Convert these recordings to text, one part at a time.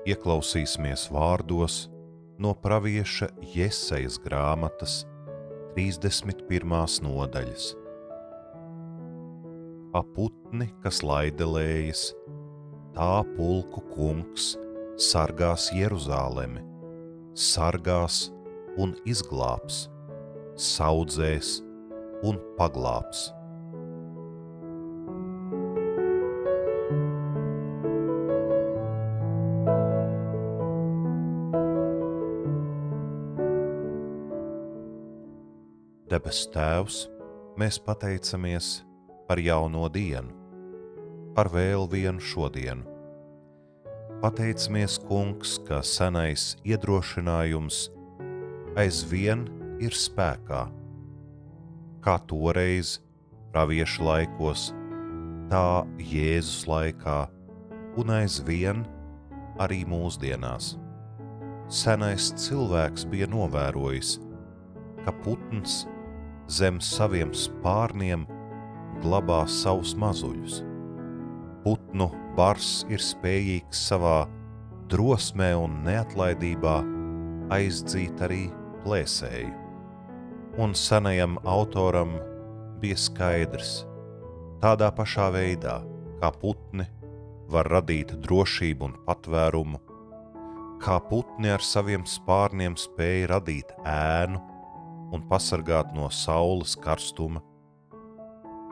ieklausīsimies vārdos no pravieša Jesejas grāmatas 31. nodaļas. Pa putni, kas laidelējas, tā pulku kungs sargās Jeruzālemi, sargās un izglābs, saudzēs un paglābs. Debes Tēvs, mēs pateicamies par jauno dienu, par vēl vienu šodienu. Pateicamies, Kungs, ka senais iedrošinājums aizvien ir spēkā. Kā toreiz praviešu laikos, tā Jēzus laikā un aizvien arī mūsdienās. Senais cilvēks bija novērojis, ka putns zem saviem spārniem glabā savus mazuļus. Putnu bars ir spējīgs savā drosmē un neatlaidībā aizdzīt arī plēsēju. Un senajam autoram bija skaidrs, tādā pašā veidā, kā putni var radīt drošību un patvērumu, kā putni ar saviem spārniem spēja radīt ēnu un pasargāt no saules karstuma,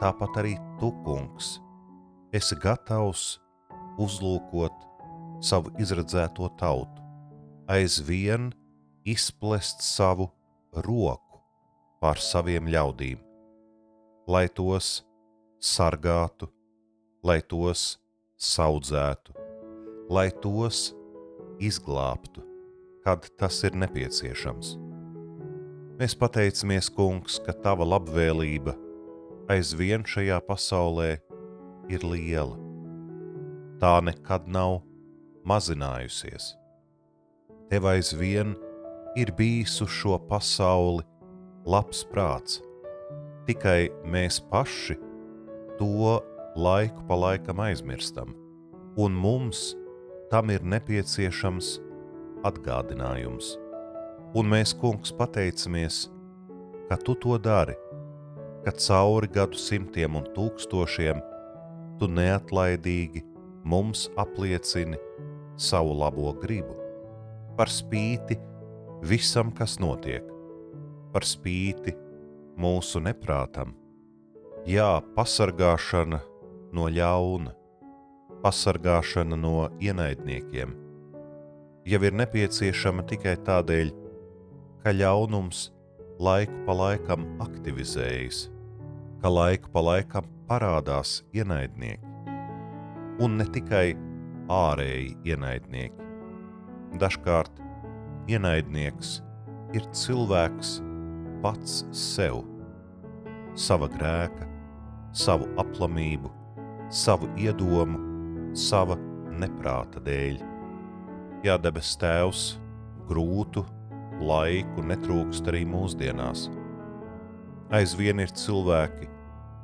tāpat arī tu, Kungs, esi gatavs uzlūkot savu izredzēto tautu, aizvien izplest savu roku pār saviem ļaudīm, lai tos sargātu, lai tos saudzētu, lai tos izglābtu, kad tas ir nepieciešams. Mēs pateicamies, Kungs, ka tava labvēlība aizvien šajā pasaulē ir liela. Tā nekad nav mazinājusies. Tev aizvien ir bijis uz šo pasauli labs prāts, tikai mēs paši to laiku pa laikam aizmirstam, un mums tam ir nepieciešams atgādinājums. Un mēs, Kungs, pateicamies, ka tu to dari, ka cauri gadsimtiem un tūkstošiem tu neatlaidīgi mums apliecini savu labo gribu, par spīti visam, kas notiek, par spīti mūsu neprātam. Jā, pasargāšana no ļauna, pasargāšana no ienaidniekiem jau ir nepieciešama tikai tādēļ, ka ļaunums laiku pa laikam aktivizējas, ka laiku pa laikam parādās ienaidnieki, un ne tikai ārēji ienaidnieki. Dažkārt ienaidnieks ir cilvēks pats sev, sava grēka, savu aplamību, savu iedomu, sava neprāta dēļ. Jā, debes Tēvs, grūtu laiku netrūkst arī mūsdienās. Aizvien ir cilvēki,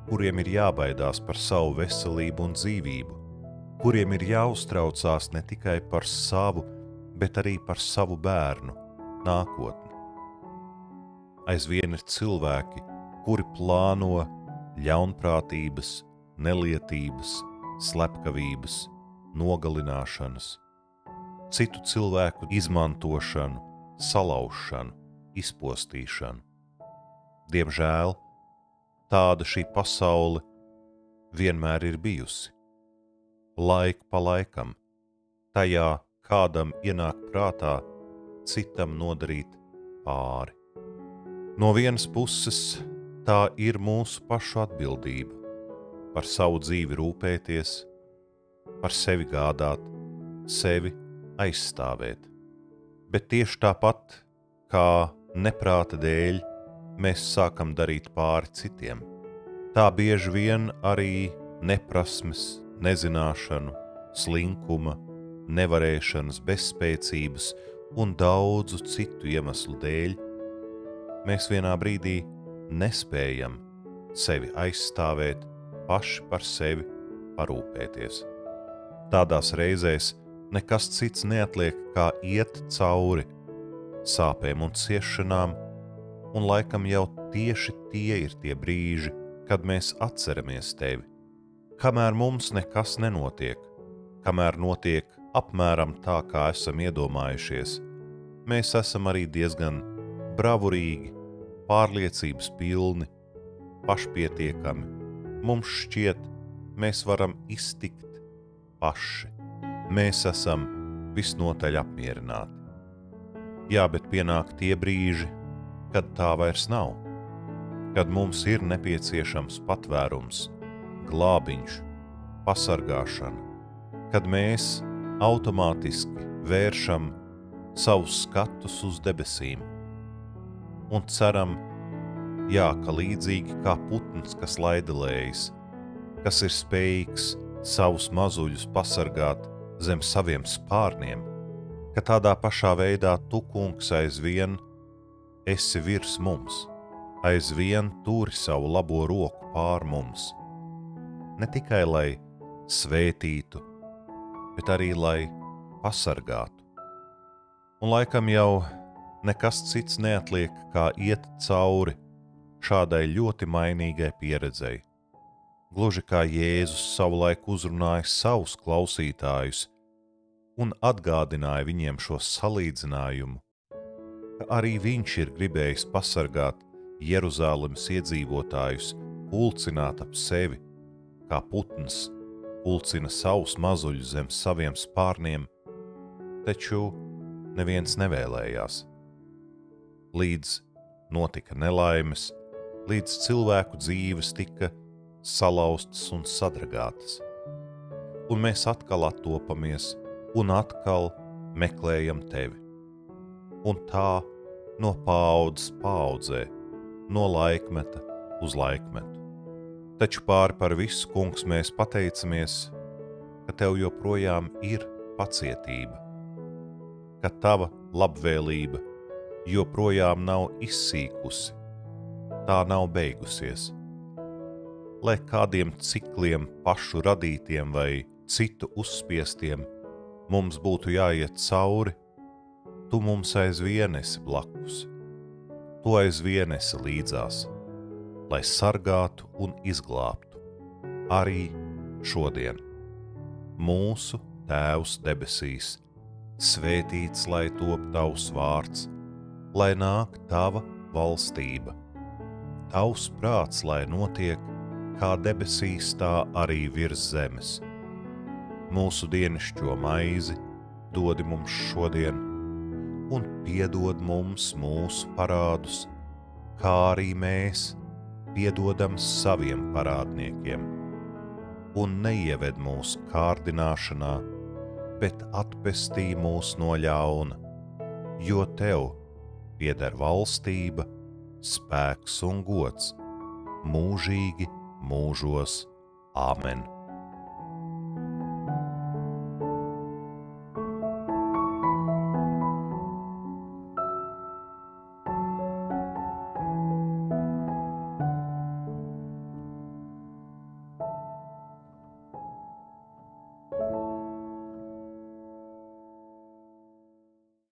kuriem ir jābaidās par savu veselību un dzīvību, kuriem ir jāuztraucās ne tikai par savu, bet arī par savu bērnu nākotni. Aizvien ir cilvēki, kuri plāno ļaunprātības, nelietības, slepkavības, nogalināšanas, citu cilvēku izmantošanu, salaušanu, izpostīšanu. Diemžēl tāda šī pasaule vienmēr ir bijusi. Laiku pa laikam, tajā kādam ienāk prātā citam nodarīt pāri. No vienas puses, tā ir mūsu pašu atbildība par savu dzīvi rūpēties, par sevi gādāt, sevi aizstāvēt. Bet tieši tāpat, kā neprāta dēļ mēs sākam darīt pāri citiem, tā bieži vien arī neprasmes, nezināšanu, slinkuma, nevarēšanas, bezspēcības un daudzu citu iemeslu dēļ mēs vienā brīdī nespējam sevi aizstāvēt, paši par sevi parūpēties. Tādās reizēs Nekas cits neatliek, kā iet cauri sāpēm un ciešanām, un laikam jau tieši tie ir tie brīži, kad mēs atceramies tevi. Kamēr mums nekas nenotiek, kamēr notiek apmēram tā, kā esam iedomājušies, mēs esam arī diezgan bravurīgi, pārliecības pilni, pašpietiekami. Mums šķiet, mēs varam iztikt paši. Mēs esam visnotaļ apmierināti. Jā, bet pienāk tie brīži, kad tā vairs nav, kad mums ir nepieciešams patvērums, glābiņš, pasargāšana, kad mēs automātiski vēršam savus skatus uz debesīm un ceram, jā, ka līdzīgi kā putns, kas laidelējas, kas ir spējīgs savus mazuļus pasargāt zem saviem spārniem, ka tādā pašā veidā tu, kungs, aizvien esi virs mums, aizvien turi savu labo roku pār mums, ne tikai lai svētītu, bet arī lai pasargātu. Un laikam jau nekas cits neatliek, kā iet cauri šādai ļoti mainīgai pieredzei. Gluži kā Jēzus savulaik uzrunāja savus klausītājus un atgādināja viņiem šo salīdzinājumu, ka arī viņš ir gribējis pasargāt Jeruzalemes iedzīvotājus, pulcināt ap sevi, kā putns pulcina savus mazuļus zem saviem spārniem, taču neviens nevēlējās. Līdz notika nelaimes, līdz cilvēku dzīves tika salauztas un sadragātas. Un mēs atkal attopamies un atkal meklējam tevi. Un tā no paaudzes paaudzē, no laikmeta uz laikmetu. Taču pāri par visu, kungs, mēs pateicamies, ka tev joprojām ir pacietība, ka tava labvēlība joprojām nav izsīkusi, tā nav beigusies. Lai kādiem cikliem pašu radītiem vai citu uzspiestiem mums būtu jāiet cauri, tu mums aizvien esi blakus, tu aizvien esi līdzās, lai sargātu un izglābtu arī šodien. Mūsu Tēvs debesīs, svētīts lai top tavs vārds, lai nāk tava valstība, tavs prāts lai notiek, kā debesīs tā arī virs zemes. Mūsu dienascho maizi dodi mums šodien, un piedod mums mūsu parādus, kā arī mēs piedodam saviem parādniekiem. Un neieved mūsu kārdināšanā, bet atpestī mūs no ļauna, jo tev pieder valstība, spēks un gods mūžīgi mūžos. Āmen.